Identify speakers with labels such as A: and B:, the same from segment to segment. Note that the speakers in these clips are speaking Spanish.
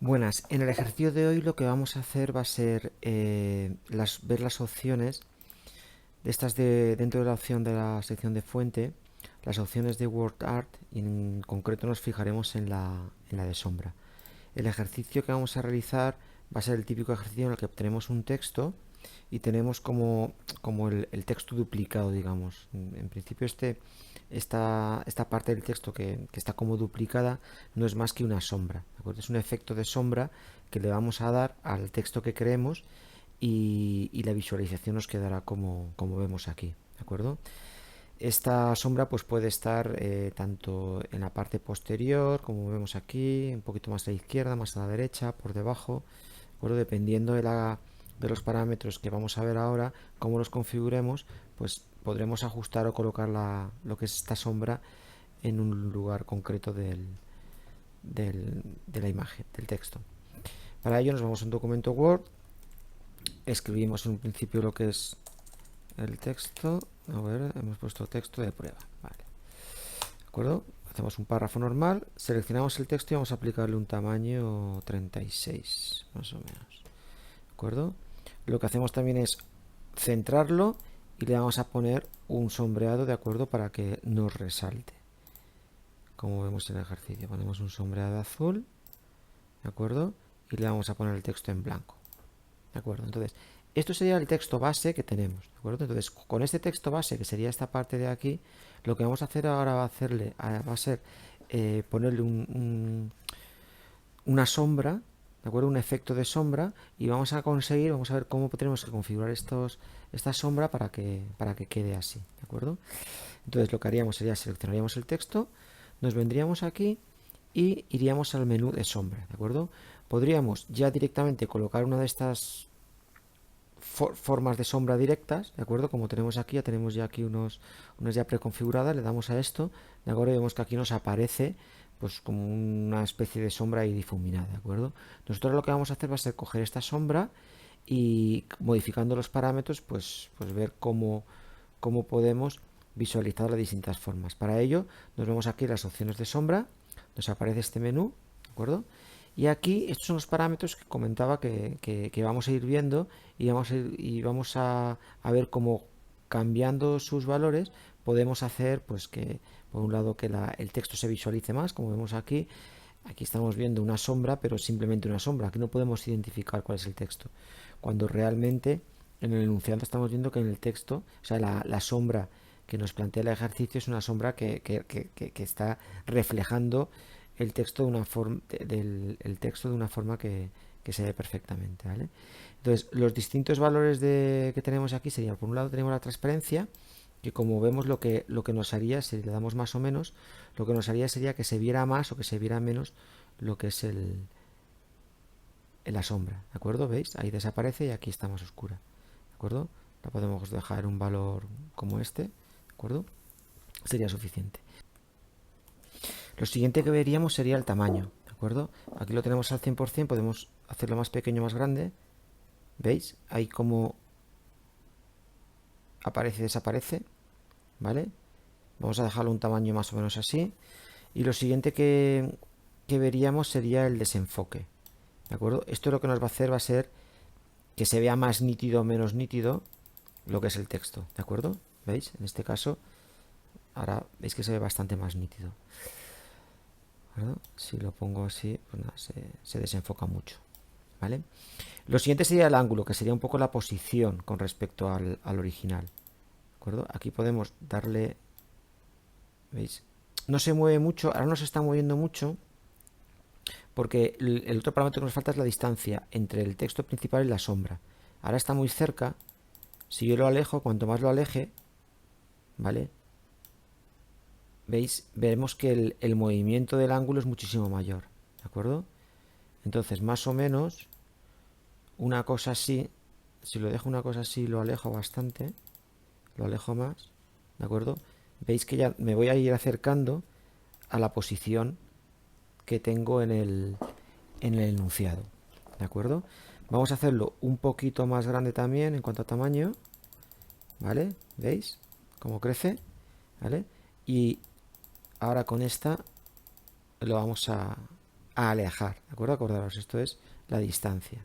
A: Buenas, en el ejercicio de hoy lo que vamos a hacer va a ser ver las opciones dentro de la opción de la sección de fuente, las opciones de WordArt y en concreto nos fijaremos en la de sombra. El ejercicio que vamos a realizar va a ser el típico ejercicio en el que obtenemos un texto y tenemos como el texto duplicado, digamos. En principio esta parte del texto que está como duplicada no es más que una sombra, ¿de acuerdo? Es un efecto de sombra que le vamos a dar al texto que creemos y la visualización nos quedará como vemos aquí, ¿de acuerdo? Esta sombra pues puede estar tanto en la parte posterior, como vemos aquí, un poquito más a la izquierda, más a la derecha, por debajo, ¿de acuerdo? Dependiendo de los parámetros que vamos a ver ahora, cómo los configuremos, pues podremos ajustar o colocar lo que es esta sombra en un lugar concreto de la imagen, del texto. Para ello nos vamos a un documento Word, escribimos en un principio lo que es el texto. A ver, hemos puesto texto de prueba, vale. ¿De acuerdo? Hacemos un párrafo normal, seleccionamos el texto y vamos a aplicarle un tamaño 36, más o menos. ¿De acuerdo? Lo que hacemos también es centrarlo y le vamos a poner un sombreado, ¿de acuerdo? Para que nos resalte. Como vemos en el ejercicio, ponemos un sombreado azul, ¿de acuerdo? Y le vamos a poner el texto en blanco. ¿De acuerdo? Entonces, esto sería el texto base que tenemos, ¿de acuerdo? Entonces, con este texto base, que sería esta parte de aquí, lo que vamos a hacer ahora va a ser ponerle una sombra, ¿de acuerdo? Un efecto de sombra y vamos a ver cómo tenemos que configurar esta sombra para que quede así, ¿de acuerdo? Entonces, lo que haríamos sería seleccionaríamos el texto, nos vendríamos aquí y iríamos al menú de sombra, ¿de acuerdo? Podríamos ya directamente colocar una de estas formas de sombra directas, ¿de acuerdo? Como tenemos aquí, ya tenemos ya aquí unas ya preconfiguradas, le damos a esto, ¿de acuerdo? Y vemos que aquí nos aparece pues como una especie de sombra ahí difuminada, ¿de acuerdo? Nosotros lo que vamos a hacer va a ser coger esta sombra y modificando los parámetros, pues ver cómo podemos visualizar las distintas formas. Para ello, nos vemos aquí en las opciones de sombra, nos aparece este menú, ¿de acuerdo? Y aquí estos son los parámetros que comentaba que vamos a ir viendo y vamos a ver cómo cambiando sus valores podemos hacer pues que por un lado que el texto se visualice más, como vemos aquí. Aquí estamos viendo una sombra, pero simplemente una sombra. Aquí no podemos identificar cuál es el texto. Cuando realmente en el enunciado estamos viendo que en el texto, o sea, la sombra que nos plantea el ejercicio es una sombra que está reflejando el texto de una forma el texto de una forma que se ve perfectamente, ¿vale? Entonces, los distintos valores que tenemos aquí serían, por un lado tenemos la transparencia, que como vemos lo que nos haría, si le damos más o menos, lo que nos haría sería que se viera más o que se viera menos lo que es la sombra, ¿de acuerdo? ¿Veis? Ahí desaparece y aquí está más oscura, ¿de acuerdo? La podemos dejar un valor como este, ¿de acuerdo? Sería suficiente. Lo siguiente que veríamos sería el tamaño, ¿de acuerdo? Aquí lo tenemos al 100%, podemos hacerlo más pequeño, más grande. ¿Veis? Ahí como aparece, desaparece, ¿vale? Vamos a dejarlo un tamaño más o menos así. Y lo siguiente que veríamos sería el desenfoque, ¿de acuerdo? Esto lo que nos va a hacer va a ser que se vea más nítido o menos nítido lo que es el texto, ¿de acuerdo? ¿Veis? En este caso, ahora veis que se ve bastante más nítido. ¿De acuerdo? Si lo pongo así, pues nada, se desenfoca mucho, ¿vale? Lo siguiente sería el ángulo, que sería un poco la posición con respecto al original, ¿de acuerdo? Aquí podemos darle, ¿veis? No se mueve mucho, ahora no se está moviendo mucho, porque el otro parámetro que nos falta es la distancia entre el texto principal y la sombra. Ahora está muy cerca. Si yo lo alejo, cuanto más lo aleje, ¿vale? ¿Veis? Vemos que el movimiento del ángulo es muchísimo mayor, ¿de acuerdo? Entonces, más o menos, una cosa así, si lo dejo una cosa así, lo alejo bastante, lo alejo más, ¿de acuerdo? Veis que ya me voy a ir acercando a la posición que tengo en el enunciado, ¿de acuerdo? Vamos a hacerlo un poquito más grande también en cuanto a tamaño, ¿vale? ¿Veis cómo crece? ¿Vale? Y ahora con esta lo vamos a a alejar, ¿de acuerdo? Acordaros, esto es la distancia.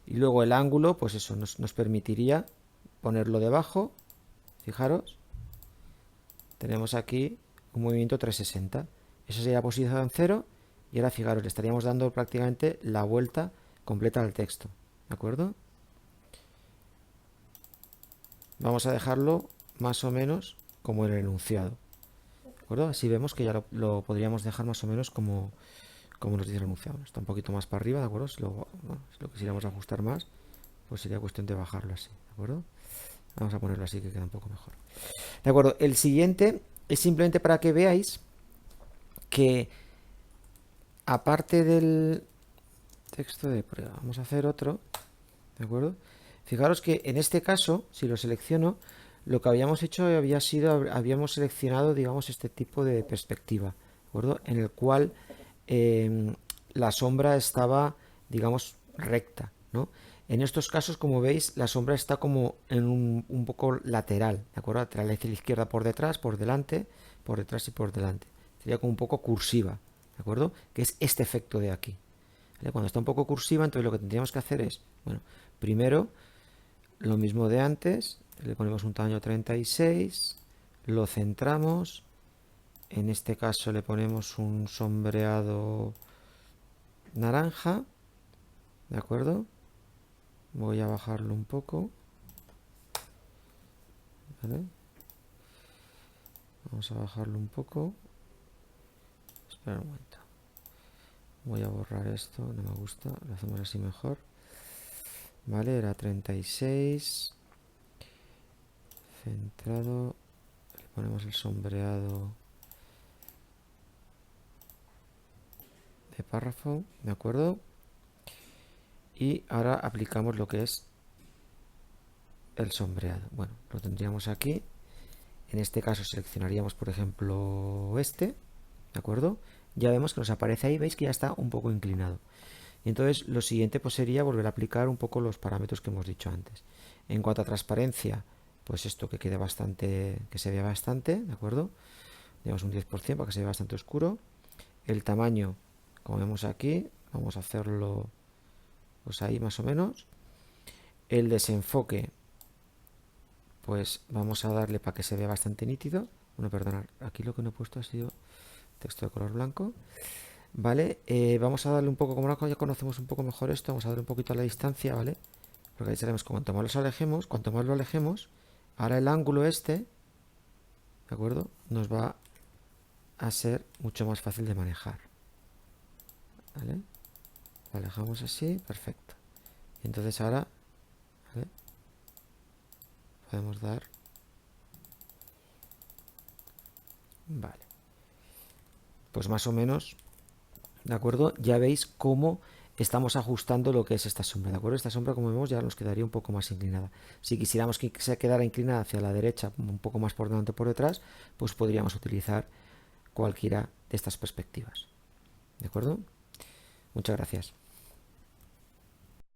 A: Y luego el ángulo, pues eso, nos permitiría ponerlo debajo. Fijaros, tenemos aquí un movimiento 360. Eso sería posición en 0. Y ahora fijaros, le estaríamos dando prácticamente la vuelta completa al texto. ¿De acuerdo? Vamos a dejarlo más o menos como el enunciado. ¿De acuerdo? Así vemos que ya lo podríamos dejar más o menos como nos dice el enunciado. Está un poquito más para arriba, ¿de acuerdo? Si lo quisiéramos ajustar más, pues sería cuestión de bajarlo así, ¿de acuerdo? Vamos a ponerlo así que queda un poco mejor. De acuerdo, el siguiente es simplemente para que veáis que aparte del texto de prueba, vamos a hacer otro, ¿de acuerdo? Fijaros que en este caso, si lo selecciono, lo que habíamos hecho habíamos seleccionado, digamos, este tipo de perspectiva, ¿de acuerdo? En el cual la sombra estaba, digamos, recta, ¿no? En estos casos, como veis, la sombra está como en un poco lateral, ¿de acuerdo? Lateral hacia la izquierda por detrás, por delante, por detrás y por delante. Sería como un poco cursiva, ¿de acuerdo? Que es este efecto de aquí. ¿Vale? Cuando está un poco cursiva, entonces lo que tendríamos que hacer es, bueno, primero, lo mismo de antes, le ponemos un tamaño 36, lo centramos, en este caso le ponemos un sombreado naranja, ¿de acuerdo? Voy a bajarlo un poco, ¿vale? Vamos a bajarlo un poco. Espera un momento. Voy a borrar esto, no me gusta, lo hacemos así mejor. Vale, era 36. Centrado. Le ponemos el sombreado de párrafo, ¿de acuerdo? Y ahora aplicamos lo que es el sombreado. Bueno, lo tendríamos aquí. En este caso seleccionaríamos, por ejemplo, este, ¿de acuerdo? Ya vemos que nos aparece ahí, veis que ya está un poco inclinado. Y entonces lo siguiente pues sería volver a aplicar un poco los parámetros que hemos dicho antes. En cuanto a transparencia, pues esto que quede bastante, que se vea bastante, ¿de acuerdo? Digamos un 10% para que se vea bastante oscuro. El tamaño, como vemos aquí, vamos a hacerlo pues ahí más o menos. El desenfoque, pues vamos a darle para que se vea bastante nítido. Bueno, perdonad, aquí lo que no he puesto ha sido texto de color blanco. Vale, vamos a darle un poco, como ya conocemos un poco mejor esto, vamos a darle un poquito a la distancia, ¿vale? Porque ahí sabemos que cuanto más lo alejemos, ahora el ángulo este, ¿de acuerdo? Nos va a ser mucho más fácil de manejar. ¿Vale? Lo alejamos así, perfecto. Y entonces ahora, ¿vale? Podemos dar... Vale. Pues más o menos, ¿de acuerdo? Ya veis cómo estamos ajustando lo que es esta sombra, ¿de acuerdo? Esta sombra, como vemos, ya nos quedaría un poco más inclinada. Si quisiéramos que se quedara inclinada hacia la derecha, un poco más por delante o por detrás, pues podríamos utilizar cualquiera de estas perspectivas. ¿De acuerdo? Muchas gracias.